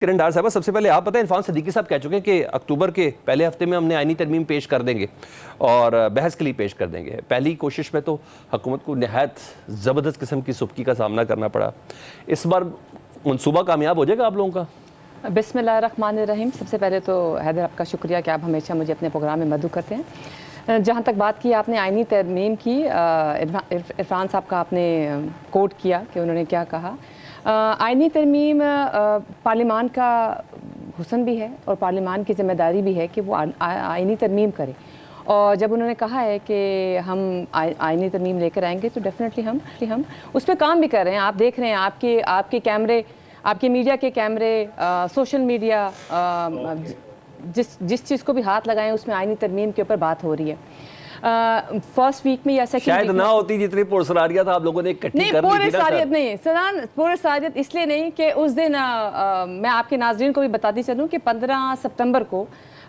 किरण डार साहब, सबसे पहले आप बताएं, इरफान सिद्दीकी साहब कह चुके हैं कि अक्टूबर के पहले हफ्ते में हमने आईनी तरमीम पेश कर देंगे और बहस के लिए पेश कर देंगे। पहली कोशिश में तो हुकूमत को नहायत ज़बरदस्त किस्म की सुबकी का सामना करना पड़ा। इस बार मनसूबा कामयाब हो जाएगा आप लोगों का? बिस्मिल्लाहिर्रहमानिर्रहीम। सबसे पहले तो हैदर आपका शुक्रिया कि आप हमेशा मुझे अपने प्रोग्राम में मदद करते हैं। जहाँ तक बात की आपने आईनी तरमीम की, इरफान साहब का आपने कोट किया कि उन्होंने क्या कहा। आईनी तरमीम पार्लिमान का हुस्न भी है और पार्लिमान की ज़िम्मेदारी भी है कि वो आईनी तरमीम करे। और जब उन्होंने कहा है कि हम आईनी तरमीम लेकर आएंगे तो डेफिनेटली हम उस पर काम भी कर रहे हैं। आप देख रहे हैं आपके कैमरे, आपके मीडिया के कैमरे, सोशल मीडिया, जिस चीज़ को भी हाथ लगाएं उसमें आईनी तरमीम के ऊपर बात हो रही है। फर्स्ट वीक में या सेकंड शायद ना होती जितनी पुरसरारियत आप लोगों ने इकट्ठी कर ली थी ना। पुरसरारियत नहीं सदान, पुरसरारियत इसलिए नहीं कि उस दिन मैं आपके नाज़रीन को भी बताती चलूँ कि 15 सितंबर को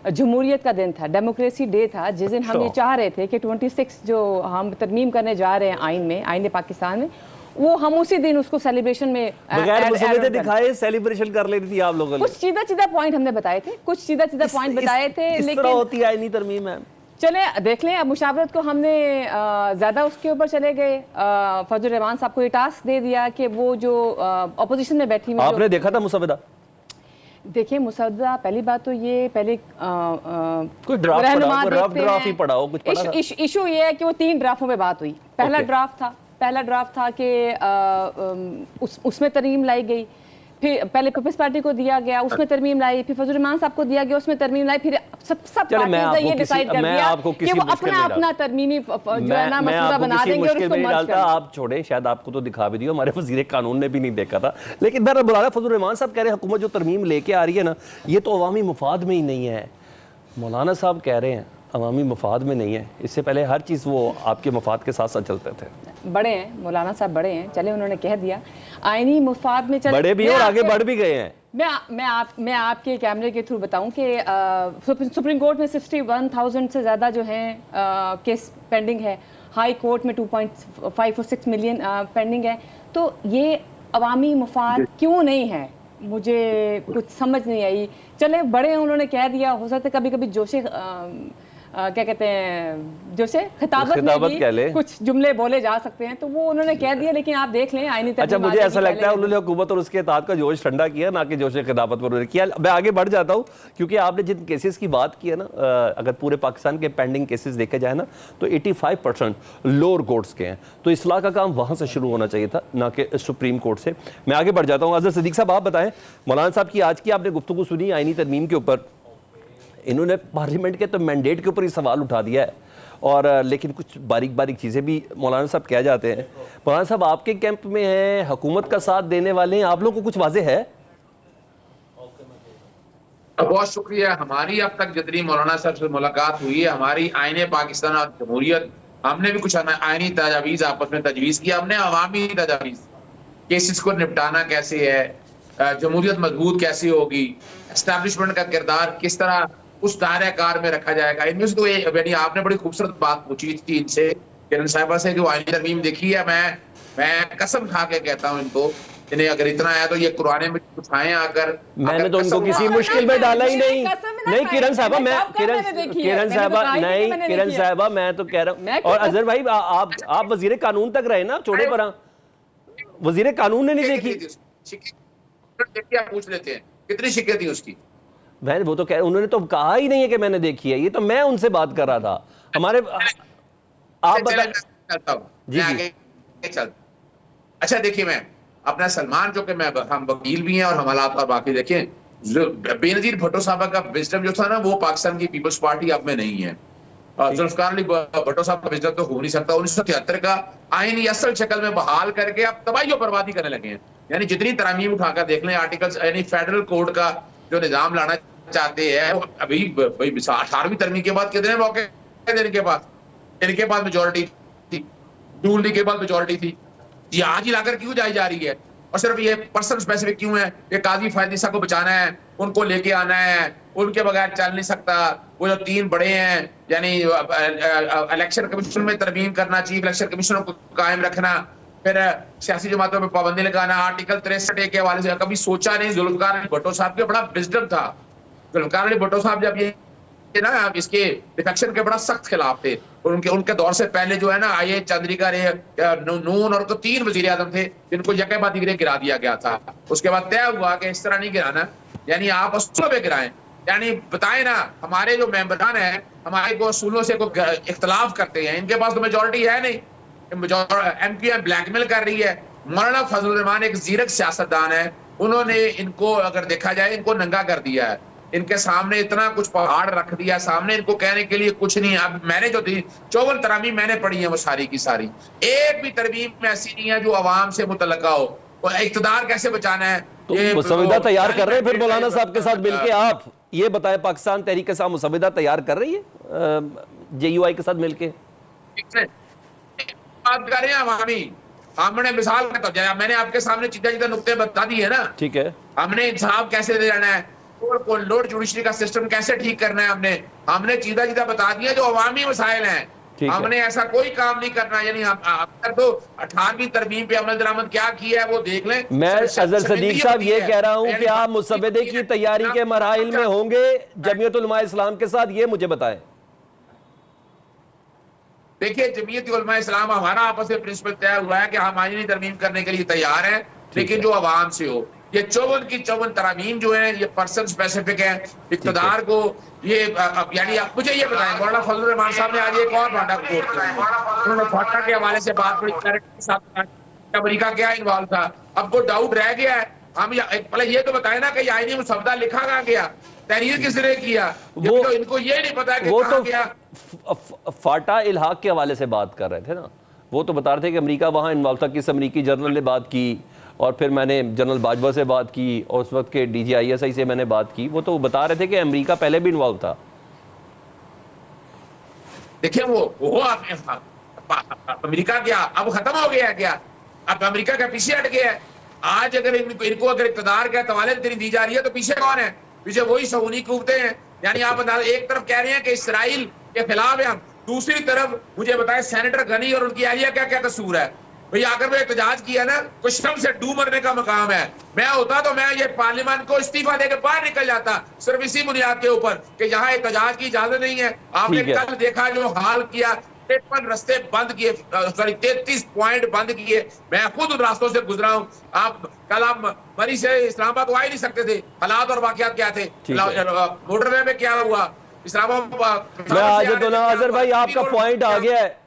जमहूरियत का दिन था, डेमोक्रेसी डे था, जिस दिन हम ये चाह रहे थे कि 26 जो हम तरमीम करने जा रहे हैं आइन में, आइन पाकिस्तान में, वो हम उसी दिन उसको सेलिब्रेशन में बगैर मुसव्वदे दिखाए सेलिब्रेशन कर लेनी थी आप लोगों ने। कुछ सीधा पॉइंट हमने बताए थे, कुछ सीधा पॉइंट बताए थे, लेकिन होती है आईनी तरमीम है। चले देख लें। अब मुशावरत को हमने ज़्यादा उसके ऊपर चले गए। फजल रहमान साहब को ये टास्क दे दिया कि वो जो अपोजिशन में बैठी हुई, आपने देखा था मुसव्वदा? देखिए मुसव्वदा, पहली बात तो ये पहले कोई ड्राफ्ट ही पढ़ाओ, कुछ पढ़ा था? इशू ये है कि वो 3 ड्राफ्टों में बात हुई। पहला ड्राफ्ट था कि उसमें तरमीम लाई गई, फिर पहले पीपल्स पार्टी को दिया गया, उसमें तरमीम लाई, फिर फजल रहमान साहब को दिया गया, उसमें तरमीम लाई, फिर सब पार्टीज ने ये डिसाइड कर दिया कि वो अपना तरमीमी जो है ना मसौदा बना देंगे और उसको मर्ज कर। आप छोड़े, शायद आपको तो दिखा भी दिया, हमारे वज़ीर कानून ने भी नहीं देखा था। लेकिन मेरा बुलाना फजल रहमान साहब कह रहे हैं हुकूमत जो तरमीम लेके आ रही है ना, ये तो अवामी मफाद में ही नहीं है। मौलाना साहब कह रहे हैं अवामी मफाद में नहीं है। इससे पहले हर चीज़ वो आपके मफाद के साथ साथ चलते थे। बड़े हैं मौलाना साहब, बड़े हैं, चले उन्होंने कह दिया आईनी मफाद में चले, बड़े भी और आगे बढ़ भी गए हैं। मैं आपके कैमरे के थ्रू बताऊं कि सुप्रीम कोर्ट में 61,000 से ज़्यादा जो हैं केस पेंडिंग है, हाई कोर्ट में 2.5 और 6 मिलियन पेंडिंग है। तो ये अवामी मफाद क्यों नहीं है, मुझे कुछ समझ नहीं आई। चले बड़े हैं, उन्होंने कह दिया, हो सकता है कभी कभी जोशे क्या कहते हैं, जोशे खिताबत में भी कुछ जुमले बोले जा सकते हैं, तो वो उन्होंने कह दिया। लेकिन आप देख लें आईनी तरमीम। अच्छा, मुझे ऐसा लगता है उन्होंने हुकूमत और उसके इत्तेहाद का जोश ठंडा किया, ना कि जोश खिताबत पर उन्होंने किया। मैं आगे बढ़ जाता हूँ क्योंकि आपने जिन केसेस की बात की है ना, अगर पूरे पाकिस्तान के पेंडिंग केसेस देखे जाए ना, तो 85% लोअर कोर्ट्स के हैं। तो इस्लाह का काम वहाँ से शुरू होना चाहिए था, ना कि सुप्रीम कोर्ट से। मैं आगे बढ़ जाता हूँ। अजहर सिद्दीक साहब, आप बताएं, मौलाना साहब की आज की आपने गुफ्तगू सुनी आईनी तरमीम के ऊपर, इन्होंने पार्लियामेंट के तो मैंडेट के ऊपर ही सवाल उठा दिया है, और लेकिन कुछ बारीक चीज़ें भी मौलाना साहब कह जाते हैं। मौलाना साहब आपके कैंप में हैं, हुकूमत का साथ देने वाले हैं, आप लोग को कुछ वाज़ेह है? बहुत शुक्रिया। हमारी अब तक जितनी मौलाना साहब से मुलाकात हुई है, हमारी आईने पाकिस्तान और जमहूरियत, हमने भी कुछ आईनी तजावीज़ आपस में तजवीज़ किया। हमने अवामी तजावीज़, केसेस को निपटाना कैसे है, जमहूरियत मजबूत कैसे होगी, एस्टैब्लिशमेंट का किरदार किस तरह उस दायरे कार में रखा जाएगा। इनमें से तो यानी आपने बड़ी खूबसूरत बात पूछी थी इनसे, किरण साहिबा से, जो आईनी तरमीम देखी है। मैं कसम खा के कहता हूँ इनको, इन्हें अगर इतना आया तो ये कुरान में उठाएं आकर। मैंने तो उनको किसी मुश्किल में डाला ही नहीं। नहीं किरण साहबा, किरण साहबा मैं तो कह रहा हूँ। और अजहर भाई, आप वजीर कानून तक रहे ना, छोड़े पर वजीर कानून ने नहीं देखी। पूछ लेते हैं कितनी शिकायत थी उसकी। मैंने वो तो कह, उन्होंने तो कहा ही नहीं है कि मैंने देखी है, ये तो मैं उनसे बात कर रहा था। हमारे आप चलता हूँ जी चल। अच्छा देखिए, मैं अपना सलमान, जो कि हम वकील भी हैं और हम हालात और बाकी देखें, बेनजीर भुट्टो साहब का विजडम जो था ना, वो पाकिस्तान की पीपल्स पार्टी अब में नहीं है। जुल्फिकार अली भुट्टो साहब का विजडम तो हो नहीं सकता। 1973 का आईनी असल शक्ल में बहाल करके अब तबाही और बर्बादी करने लगे हैं। यानी जितनी तरमीम उठाकर देख लें, आर्टिकल्स, यानी फेडरल कोड का जो निजाम लाना चाहते हैं, अभी 18वीं तरमीम के बाद कितने मौके देने के बाद इनके पास मेजोरिटी थी, नून लीग के बाद मेजोरिटी थी, ये आज ही लाकर क्यों जाई जा रही है? और सिर्फ ये पर्सन स्पेसिफिक क्यों है कि काजी फायदिसा को बचाना है, उनको लेके आना है, उनके बगैर चल नहीं सकता। वो जो 3 बड़े हैं, यानी इलेक्शन कमीशन में तरमीम करना, चीफ इलेक्शन कमीशन को कायम रखना, फिर सियासी जमातों पे पाबंदी लगाना, आर्टिकल 63 के हवाले से कभी सोचा नहीं। जुल्फिकार अली भुट्टो साहब के बड़ा विजडम था। जुल्फिकार अली भुट्टो साहब जब ये ना इसके डिफेक्शन के बड़ा सख्त खिलाफ थे, और उनके दौर से पहले जो है ना आईए चंद्रिका रे, नून और तो 3 वजीर आजम थे जिनको यके बाद गिरा दिया गया था। उसके बाद तय हुआ कि इस तरह नहीं गिराना, यानी आप असूलों पे गिराएं, यानी बताएं ना हमारे जो मेंबरान हैं हमारे को असूलों से कोई इख्तलाफ करते हैं, इनके पास तो मेजोरिटी है नहीं, एमपीएम ब्लैकमेल कर रही है। मौलाना फजलुर रहमान एक जीरक सियासतदान है, उन्होंने इनको अगर देखा जाए इनको नंगा कर दिया है, इनके सामने इतना कुछ पहाड़ रख दिया सामने, इनको कहने के लिए कुछ नहीं। अब मैंने जो थी 54 तरमीम मैंने पढ़ी है, वो सारी की सारी, एक भी तरमीम ऐसी नहीं है जो अवाम से मुतल्लका हो। और इक़्तिदार कैसे बचाना है, तो मुसविदा तैयार कर रहे हैं फिर मौलाना साहब के साथ मिलके? आप ये बताएं, पाकिस्तान तहरीक के साथ मुसविदा तैयार कर रही है JUI के साथ मिलके? बात कर रहे हैं अवामी, हमने मिसाल का तो मैंने आपके सामने चीज़ा नुक्ते बता दी है ना। ठीक है, हमने इंसाफ कैसे देना है, लोड जुडिशरी का सिस्टम कैसे ठीक करना है, हमने चीज़ा बता दिया जो अवामी मसाइल हैं। हमने ऐसा कोई काम नहीं करना, यानी हम तो 18वीं तरमीम पे अमल दरामद क्या किया है वो देख लें। मैं अजहर सदीक साहब ये कह रहा हूं कि आप मुसव्वदे की तैयारी के मराहिल में होंगे जमीयत उलमा इस्लाम के साथ, ये मुझे बताएं। देखिए, जमीयत उलमा इस्लाम हमारा आपस में प्रिंसिपल तय हुआ है कि हम आईनी तरमीम करने के लिए तैयार हैं, लेकिन जो अवाम से हो। ये 54 की 54 तरमीम जो है ये पर्सन स्पेसिफिक है, इक़्तिदार को ये यानी आप मुझे ये बताएं, मौलाना फजलुर रहमान साहब ने आज एक और भाटा कोट किया, उन्होंने भाटा के हवाले से बात बड़ी क्लैरिटी के साथ, अमेरिका क्या इन्वॉल्व था, अब कोई डाउट रह गया है। हम पहले ये तो बताए ना कि आईनी मुसवदा लिखा कहाँ गया, तहरीर किसने किया, वो तो इनको ये नहीं पता कि वो तो गया। फाटा इल्हाक के हवाले से बात कर रहे थे ना, वो तो बता रहे थे कि अमेरिका वहाँ इन्वॉल्व था, किस अमेरिकी जनरल ने बात की, और फिर मैंने जनरल बाजवा से बात की और उस वक्त के DGISI से मैंने बात की, वो तो बता रहे थे कि अमेरिका पहले भी इन्वॉल्व था। देखिए वो अमेरिका क्या अब खत्म हो गया है क्या? अब अमेरिका का पीछे हट गया है। आज अगर इनको अगर इक़्तिदार के हवाले दी जा रही है तो पीछे कौन है? पीछे वही सऊदी कुव्वतें हैं। यानी आप एक तरफ कह रहे हैं कि इसराइल के खिलाफ है हम, दूसरी तरफ मुझे बताए सेनेटर गनी और उनकी एहलिया क्या क्या कसूर है? भैया अगर वो एहतजाज किया ना, कुशम से डूब मरने का मकाम है। मैं होता तो मैं ये पार्लियामेंट को इस्तीफा देकर बाहर निकल जाता, सिर्फ इसी बुनियाद के ऊपर कि यहाँ एहतजाज की इजाजत नहीं है। आपने कल देखा जो हाल किया, 53 रास्ते बंद किए, सॉरी 33 पॉइंट बंद किए। मैं खुद उन रास्तों से गुजरा हूँ। कल आप मरी से इस्लामाबाद तो आ ही नहीं सकते थे, हालात और वाकयात क्या थे, मोटरवे में क्या हुआ, इस्लामाबाद। अजहर भाई आपका पॉइंट आ गया है,